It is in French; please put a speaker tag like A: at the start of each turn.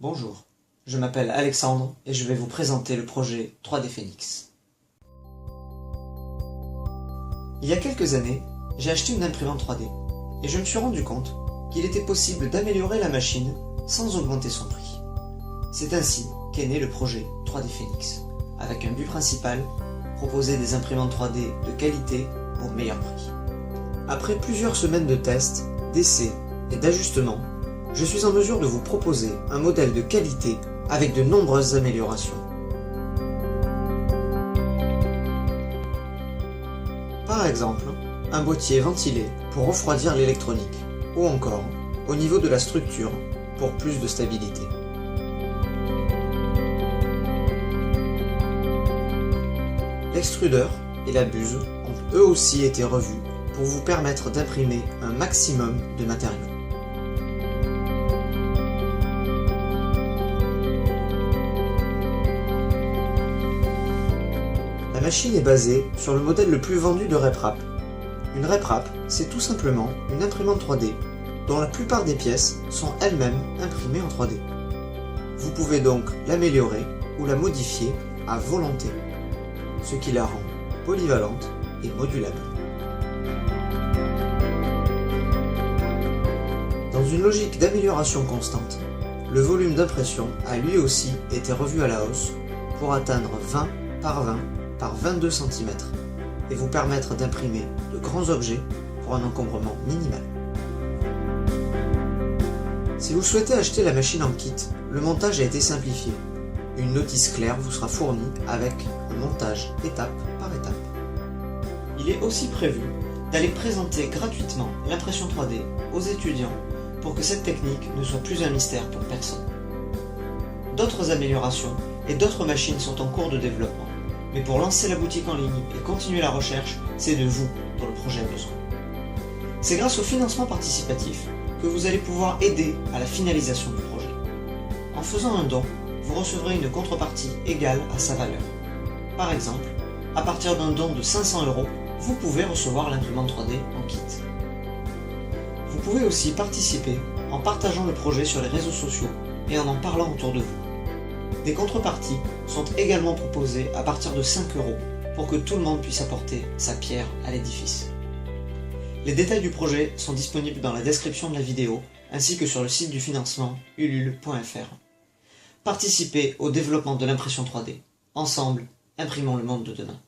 A: Bonjour, je m'appelle Alexandre et je vais vous présenter le projet 3D Phoenix. Il y a quelques années, j'ai acheté une imprimante 3D et je me suis rendu compte qu'il était possible d'améliorer la machine sans augmenter son prix. C'est ainsi qu'est né le projet 3D Phoenix, avec un but principal, proposer des imprimantes 3D de qualité au meilleur prix. Après plusieurs semaines de tests, d'essais et d'ajustements, je suis en mesure de vous proposer un modèle de qualité avec de nombreuses améliorations. Par exemple, un boîtier ventilé pour refroidir l'électronique, ou encore, au niveau de la structure, pour plus de stabilité. L'extrudeur et la buse ont eux aussi été revus pour vous permettre d'imprimer un maximum de matériaux. La machine est basée sur le modèle le plus vendu de RepRap. Une RepRap, c'est tout simplement une imprimante 3D dont la plupart des pièces sont elles-mêmes imprimées en 3D. Vous pouvez donc l'améliorer ou la modifier à volonté, ce qui la rend polyvalente et modulable. Dans une logique d'amélioration constante, le volume d'impression a lui aussi été revu à la hausse pour atteindre 20 par 20 par 22 cm et vous permettre d'imprimer de grands objets pour un encombrement minimal. Si vous souhaitez acheter la machine en kit, le montage a été simplifié. Une notice claire vous sera fournie avec un montage étape par étape. Il est aussi prévu d'aller présenter gratuitement l'impression 3D aux étudiants pour que cette technique ne soit plus un mystère pour personne. D'autres améliorations et d'autres machines sont en cours de développement, mais pour lancer la boutique en ligne et continuer la recherche, c'est de vous dont le projet a besoin. C'est grâce au financement participatif que vous allez pouvoir aider à la finalisation du projet. En faisant un don, vous recevrez une contrepartie égale à sa valeur. Par exemple, à partir d'un don de 500 €, vous pouvez recevoir l'imprimante 3D en kit. Vous pouvez aussi participer en partageant le projet sur les réseaux sociaux et en parlant autour de vous. Des contreparties sont également proposées à partir de 5 € pour que tout le monde puisse apporter sa pierre à l'édifice. Les détails du projet sont disponibles dans la description de la vidéo ainsi que sur le site du financement ulule.fr. Participez au développement de l'impression 3D. Ensemble, imprimons le monde de demain.